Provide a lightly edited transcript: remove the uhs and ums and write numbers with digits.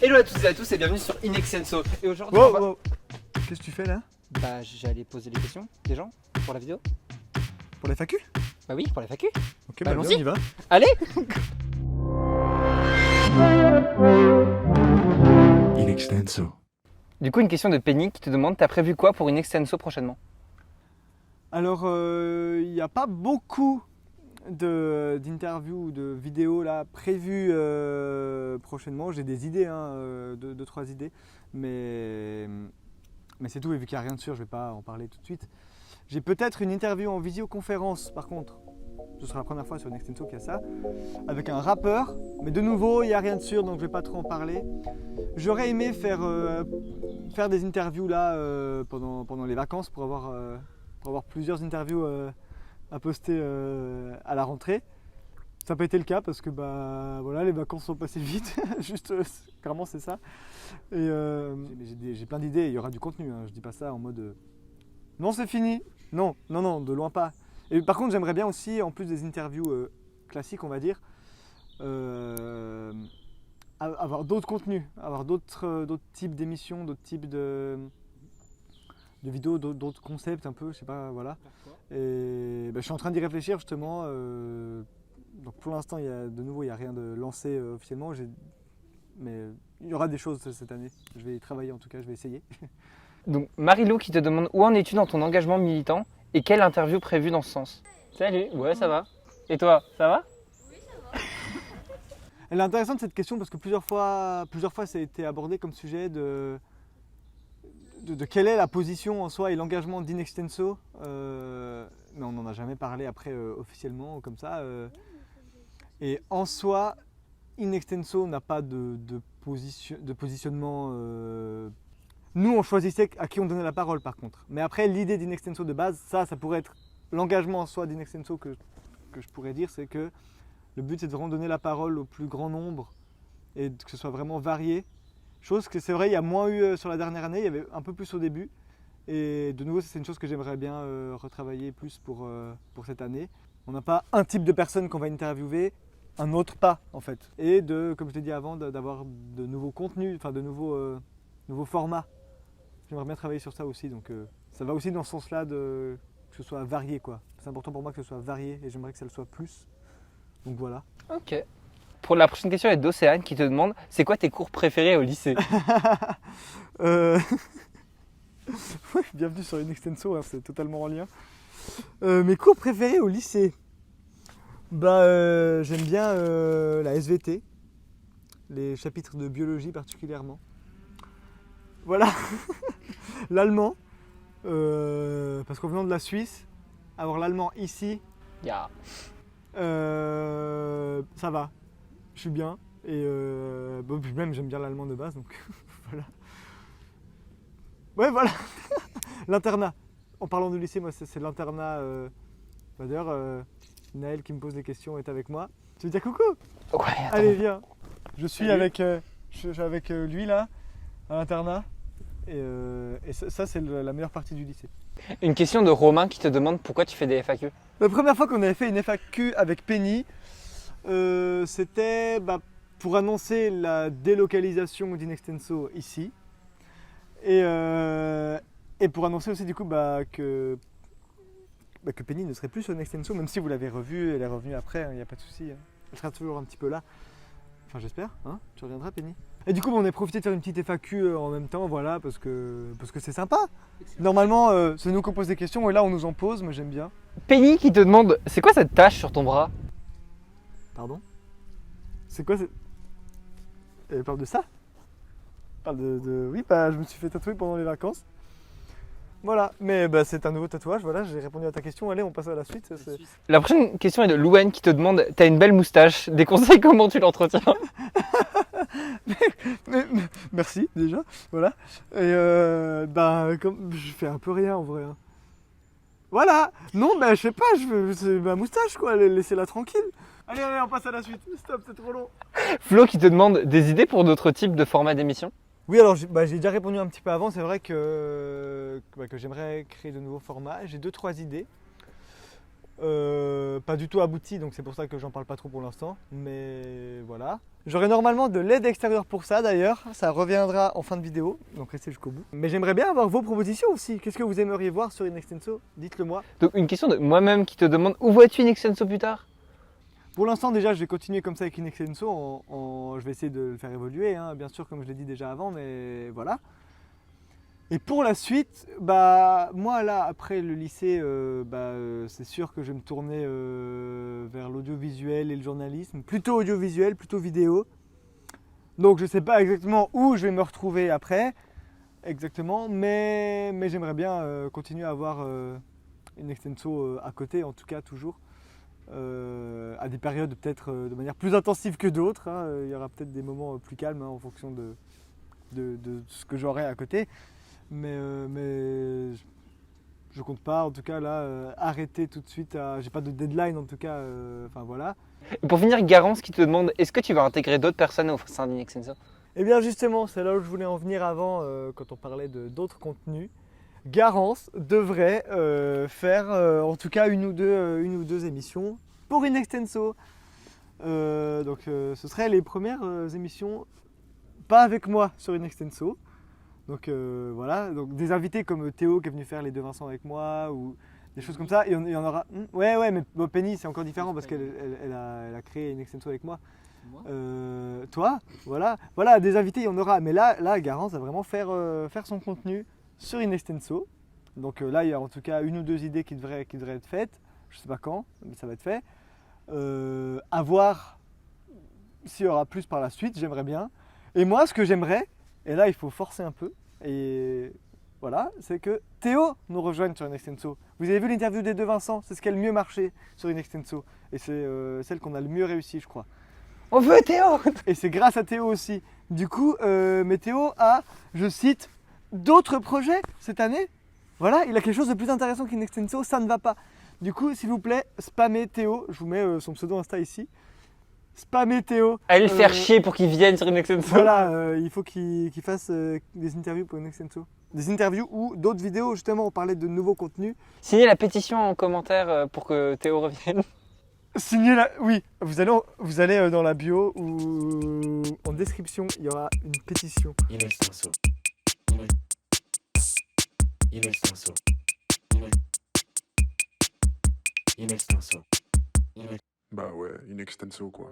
Hello à toutes et à tous et bienvenue sur Inextenso. Et aujourd'hui, Wow. Qu'est-ce que tu fais là? Bah, j'allais poser les questions des gens pour la vidéo. Pour les FAQ? Bah oui, pour la FAQ. Ok, Bah, bah allons-y. on y va. Allez. Inextenso. Du coup, une question de Penny qui te demande, t'as prévu quoi pour Inextenso prochainement? Alors, il n'y a pas beaucoup d'interviews ou de vidéos là prévues prochainement. J'ai des idées, deux, trois idées, mais c'est tout. Et vu qu'il n'y a rien de sûr, je ne vais pas en parler tout de suite. J'ai peut-être une interview en visioconférence, par contre. Ce sera la première fois sur Inextenso qu'il y a ça, avec un rappeur. Mais de nouveau, il n'y a rien de sûr, donc je ne vais pas trop en parler. J'aurais aimé faire des interviews là pendant les vacances pour avoir plusieurs interviews à poster à la rentrée. Ça n'a pas été le cas parce que voilà, les vacances sont passées vite, juste clairement c'est ça. Et j'ai plein d'idées, il y aura du contenu, hein. Je dis pas ça en mode non c'est fini, non, de loin pas. Et par contre j'aimerais bien aussi, en plus des interviews classiques on va dire, avoir d'autres contenus, avoir d'autres types d'émissions, d'autres types de vidéos, d'autres concepts un peu, je sais pas, voilà. Et je suis en train d'y réfléchir justement. Donc pour l'instant, il n'y a rien de lancé officiellement, mais il y aura des choses cette année. Je vais y travailler en tout cas, je vais essayer. Donc, Marilou qui te demande où en es-tu dans ton engagement militant et quelle interview prévue dans ce sens? Salut, ouais, ça va. Et toi, ça va? Elle est intéressante cette question parce que plusieurs fois ça a été abordé comme sujet de quelle est la position en soi et l'engagement d'Inextenso. Mais on n'en a jamais parlé après officiellement comme ça. Et en soi, Inextenso n'a pas de positionnement. Nous, on choisissait à qui on donnait la parole par contre. Mais après, l'idée d'Inextenso de base, ça pourrait être l'engagement en soi d'Inextenso que je pourrais dire, c'est que le but c'est de vraiment donner la parole au plus grand nombre et que ce soit vraiment varié. Chose que c'est vrai, il y a moins eu sur la dernière année, il y avait un peu plus au début. Et de nouveau, c'est une chose que j'aimerais bien retravailler plus pour cette année. On n'a pas un type de personne qu'on va interviewer, un autre pas en fait. Et comme je l'ai dit avant, d'avoir de nouveaux contenus, enfin de nouveaux formats. J'aimerais bien travailler sur ça aussi. Donc ça va aussi dans ce sens-là que ce soit varié, quoi. C'est important pour moi que ce soit varié et j'aimerais que ça le soit plus. Donc voilà. Ok. Pour la prochaine question, il y a d'Océane qui te demande, c'est quoi tes cours préférés au lycée? Bienvenue sur Inextenso, hein, c'est totalement en lien. Mes cours préférés au lycée, j'aime bien la SVT, les chapitres de biologie particulièrement. Voilà, l'allemand, parce qu'en venant de la Suisse, avoir l'allemand ici, Yeah. ça va, je suis bien. Et puis même j'aime bien l'allemand de base, donc voilà. Ouais, voilà. L'internat. En parlant du lycée, moi c'est l'internat. D'ailleurs, Naël qui me pose des questions est avec moi. Tu veux dire coucou? Ouais, attends. Allez, viens. Je suis avec lui là, à l'internat. Et ça c'est la meilleure partie du lycée. Une question de Romain qui te demande pourquoi tu fais des FAQ. La première fois qu'on avait fait une FAQ avec Penny, c'était pour annoncer la délocalisation d'Inextenso ici. Et pour annoncer aussi du coup que Penny ne serait plus sur Inextenso, même si vous l'avez revue, elle est revenue après, il n'y a pas de souci. Hein. Elle sera toujours un petit peu là. Enfin j'espère, hein, tu reviendras Penny. Et du coup on a profité de faire une petite FAQ en même temps, voilà, parce que c'est sympa. Normalement c'est nous qu'on pose des questions et là on nous en pose, mais j'aime bien. Penny qui te demande, c'est quoi cette tache sur ton bras? Pardon? C'est quoi Elle parle de ça? Elle parle Oui, je me suis fait tatouer pendant les vacances. Voilà, mais c'est un nouveau tatouage, voilà, j'ai répondu à ta question. Allez, on passe à la suite. La prochaine question est de Louane qui te demande, t'as une belle moustache, des conseils comment tu l'entretiens? Merci déjà, voilà. Et comme je fais un peu rien en vrai. Hein. Voilà, non, je sais pas, c'est ma moustache quoi, laissez-la tranquille. Allez, on passe à la suite. Stop, c'est trop long. Flo qui te demande des idées pour d'autres types de formats d'émissions? Oui, alors j'ai déjà répondu un petit peu avant. C'est vrai que j'aimerais créer de nouveaux formats. J'ai 2-3 idées. Pas du tout abouti, donc c'est pour ça que j'en parle pas trop pour l'instant. Mais voilà. J'aurai normalement de l'aide extérieure pour ça d'ailleurs. Ça reviendra en fin de vidéo, donc restez jusqu'au bout. Mais j'aimerais bien avoir vos propositions aussi. Qu'est-ce que vous aimeriez voir sur Inextenso? Dites-le moi. Donc une question de moi-même qui te demande où vois-tu Inextenso plus tard? Pour l'instant, déjà, je vais continuer comme ça avec Inextenso. Je vais essayer de le faire évoluer, hein, bien sûr, comme je l'ai dit déjà avant, mais voilà. Et pour la suite, bah moi là, après le lycée, c'est sûr que je vais me tourner vers l'audiovisuel et le journalisme. Plutôt audiovisuel, plutôt vidéo. Donc je sais pas exactement où je vais me retrouver après, exactement, mais j'aimerais bien continuer à avoir Inextenso à côté, en tout cas toujours. À des périodes peut-être de manière plus intensive que d'autres, hein. Il y aura peut-être des moments plus calmes, hein, en fonction de ce que j'aurai à côté. Mais je compte pas, en tout cas là, arrêter tout de suite. J'ai pas de deadline en tout cas. Enfin voilà. Et pour finir, Garance qui te demande est-ce que tu vas intégrer d'autres personnes au sein d'Inextenso? Et bien justement, c'est là où je voulais en venir avant, quand on parlait d'autres contenus. Garance devrait faire en tout cas une ou deux émissions pour Inextenso. Donc ce seraient les premières émissions pas avec moi sur Inextenso. Donc voilà, donc des invités comme Théo qui est venu faire les deux Vincent avec moi ou des choses comme ça. Il y en aura. Ouais, mais Penny c'est encore différent parce qu'elle a créé Inextenso avec moi. Toi, voilà, des invités il y en aura. Mais là Garance va vraiment faire son contenu sur Inextenso. Donc là il y a en tout cas une ou deux idées qui devraient être faites. Je sais pas quand, mais ça va être fait. À voir s'il y aura plus par la suite, j'aimerais bien. Et moi ce que j'aimerais, et là il faut forcer un peu, et voilà, c'est que Théo nous rejoigne sur Inextenso. Vous avez vu l'interview des deux Vincent, c'est ce qui a le mieux marché sur Inextenso. Et c'est celle qu'on a le mieux réussi je crois. On veut Théo! Et c'est grâce à Théo aussi. Du coup, mais Théo a, je cite, d'autres projets cette année. Voilà, il a quelque chose de plus intéressant qu'Inextenso, ça ne va pas. Du coup, s'il vous plaît, spammez Théo. Je vous mets son pseudo Insta ici. Spammez Théo. Allez le faire chier pour qu'il vienne sur Inextenso. Voilà, il faut qu'il fasse des interviews pour Inextenso. Des interviews ou d'autres vidéos, justement, on parlait de nouveaux contenus. Signez la pétition en commentaire pour que Théo revienne. Signez la... Oui, vous allez dans la bio ou en description, il y aura une pétition. Inextenso. Inextenso. Inextenso. Bah ouais, Inextenso quoi.